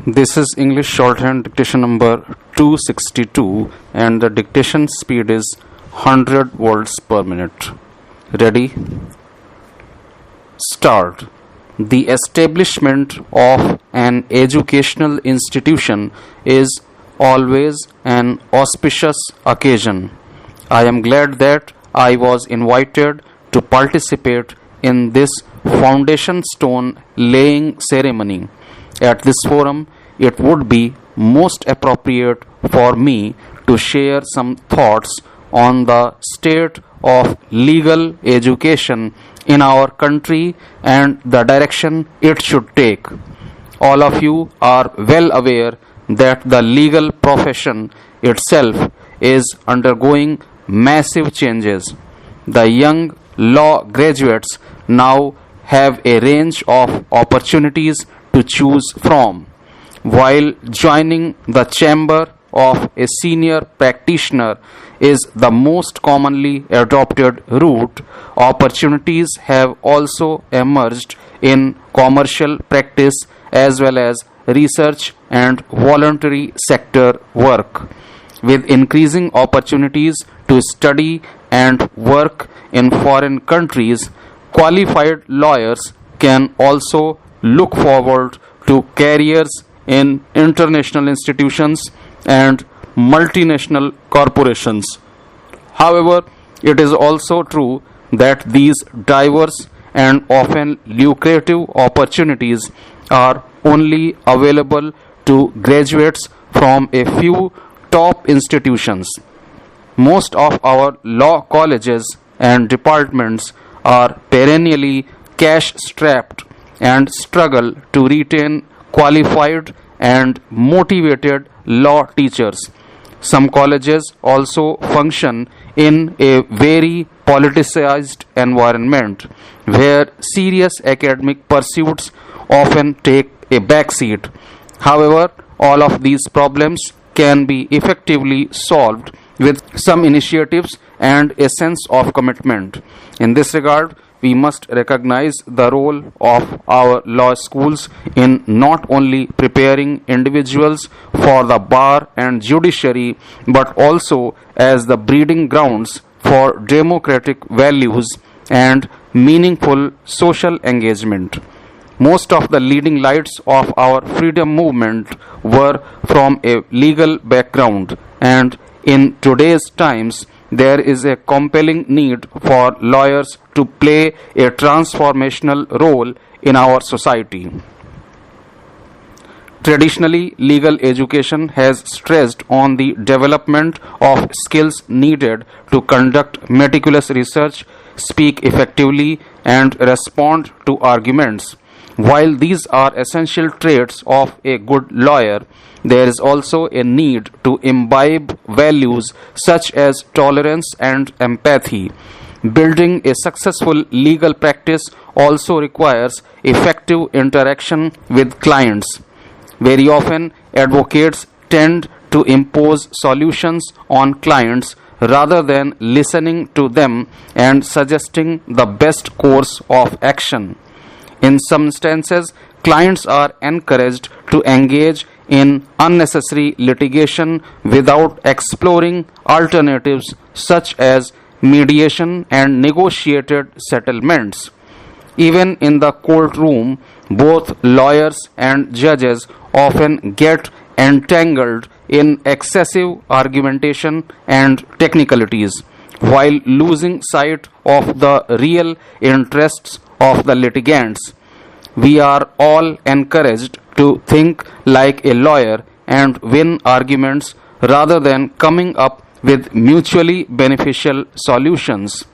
This is English shorthand dictation number 262 and the dictation speed is 100 words per minute. Ready? Start. The establishment of an educational institution is always an auspicious occasion. I am glad that I was invited to participate in this foundation stone laying ceremony. At this forum, it would be most appropriate for me to share some thoughts on the state of legal education in our country and the direction it should take. All of you are well aware that the legal profession itself is undergoing massive changes. The young law graduates now have a range of opportunities to choose from. While joining the chamber of a senior practitioner is the most commonly adopted route, opportunities have also emerged in commercial practice as well as research and voluntary sector work. With increasing opportunities to study and work in foreign countries, qualified lawyers can also look forward to careers in international institutions and multinational corporations. However, it is also true that these diverse and often lucrative opportunities are only available to graduates from a few top institutions. Most of our law colleges and departments are perennially cash-strapped and struggle to retain qualified and motivated law teachers. Some colleges also function in a very politicized environment where serious academic pursuits often take a backseat. However, all of these problems can be effectively solved with some initiatives and a sense of commitment. In this regard, we must recognize the role of our law schools in not only preparing individuals for the bar and judiciary, but also as the breeding grounds for democratic values and meaningful social engagement. Most of the leading lights of our freedom movement were from a legal background, and in today's times, there is a compelling need for lawyers to play a transformational role in our society. Traditionally, legal education has stressed on the development of skills needed to conduct meticulous research, speak effectively, and respond to arguments. While these are essential traits of a good lawyer, there is also a need to imbibe values such as tolerance and empathy. Building a successful legal practice also requires effective interaction with clients. Very often, advocates tend to impose solutions on clients rather than listening to them and suggesting the best course of action. In some instances, clients are encouraged to engage in unnecessary litigation without exploring alternatives such as mediation and negotiated settlements. Even in the courtroom, both lawyers and judges often get entangled in excessive argumentation and technicalities, while losing sight of the real interests of the litigants. We are all encouraged to think like a lawyer and win arguments rather than coming up with mutually beneficial solutions.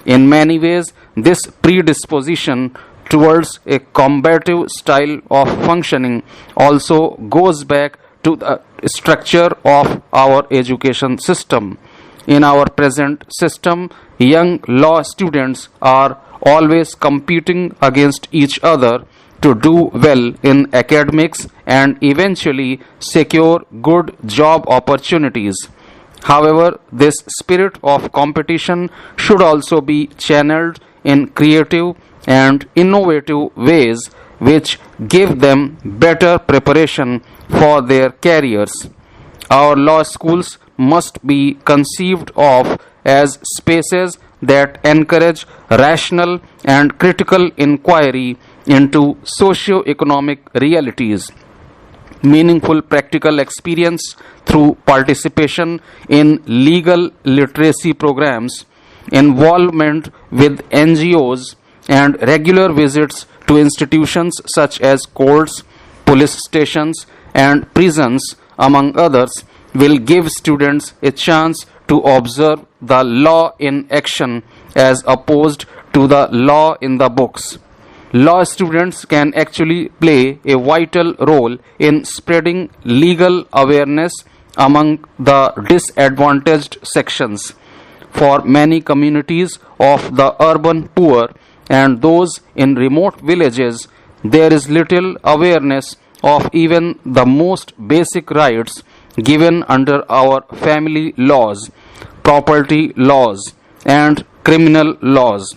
In many ways, this predisposition towards a combative style of functioning also goes back to the structure of our education system. In our present system, young law students are always competing against each other to do well in academics and eventually secure good job opportunities. However, this spirit of competition should also be channeled in creative and innovative ways which give them better preparation for their careers. Our law schools must be conceived of as spaces that encourage rational and critical inquiry into socio-economic realities, meaningful practical experience through participation in legal literacy programs, involvement with NGOs, and regular visits to institutions such as courts, police stations, and prisons, among others, will give students a chance to observe the law in action as opposed to the law in the books. Law students can actually play a vital role in spreading legal awareness among the disadvantaged sections. For many communities of the urban poor and those in remote villages, there is little awareness of even the most basic rights given under our family laws, property laws, and criminal laws.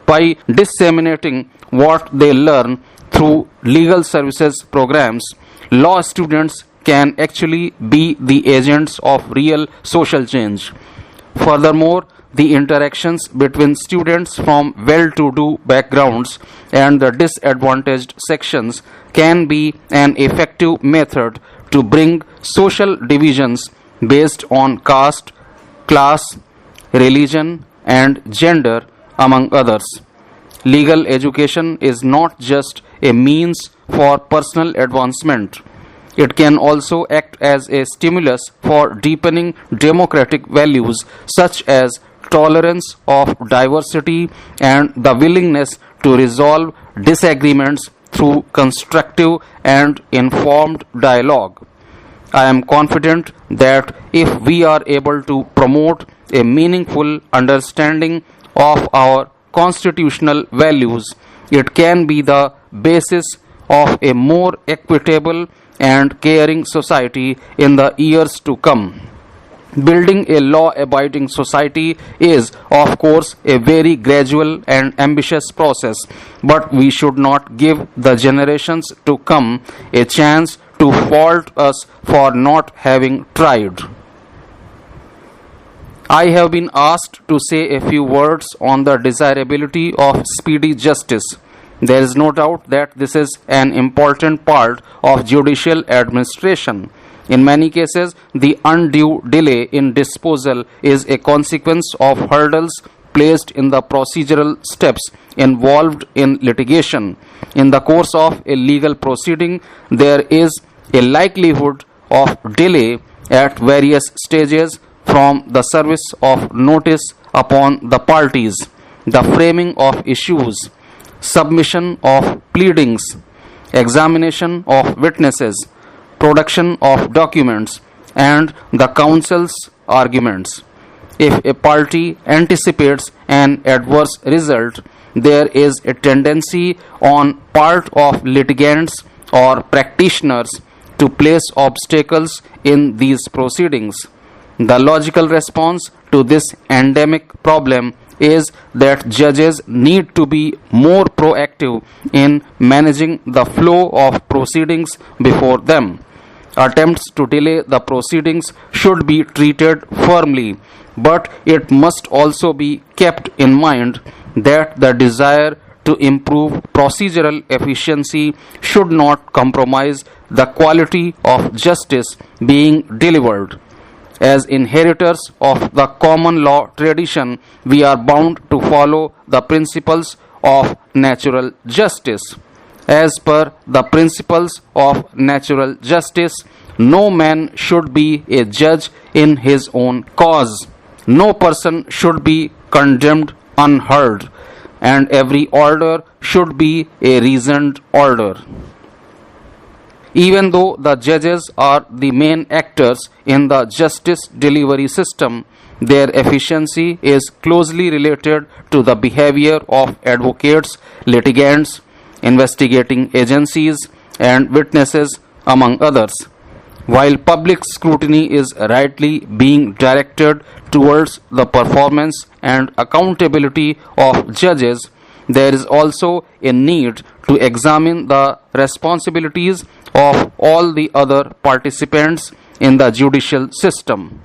By disseminating what they learn through legal services programs, law students can actually be the agents of real social change. Furthermore, the interactions between students from well-to-do backgrounds and the disadvantaged sections can be an effective method to bring social divisions based on caste, class, religion, and gender, among others. Legal education is not just a means for personal advancement. It can also act as a stimulus for deepening democratic values such as tolerance of diversity and the willingness to resolve disagreements through constructive and informed dialogue. I am confident that if we are able to promote a meaningful understanding of our constitutional values, it can be the basis of a more equitable and caring society in the years to come. Building a law-abiding society is, of course, a very gradual and ambitious process, but we should not give the generations to come a chance to fault us for not having tried. I have been asked to say a few words on the desirability of speedy justice. There is no doubt that this is an important part of judicial administration. In many cases, the undue delay in disposal is a consequence of hurdles placed in the procedural steps involved in litigation. In the course of a legal proceeding, there is a likelihood of delay at various stages, from the service of notice upon the parties, the framing of issues, submission of pleadings, examination of witnesses, production of documents, and the counsel's arguments. If a party anticipates an adverse result, there is a tendency on part of litigants or practitioners to place obstacles in these proceedings. The logical response to this endemic problem is that judges need to be more proactive in managing the flow of proceedings before them. Attempts to delay the proceedings should be treated firmly, but it must also be kept in mind that the desire to improve procedural efficiency should not compromise the quality of justice being delivered. As inheritors of the common law tradition, we are bound to follow the principles of natural justice. As per the principles of natural justice, no man should be a judge in his own cause. No person should be condemned unheard, and every order should be a reasoned order. Even though the judges are the main actors in the justice delivery system, their efficiency is closely related to the behavior of advocates, litigants, investigating agencies, and witnesses, among others. While public scrutiny is rightly being directed towards the performance and accountability of judges, there is also a need to examine the responsibilities of all the other participants in the judicial system.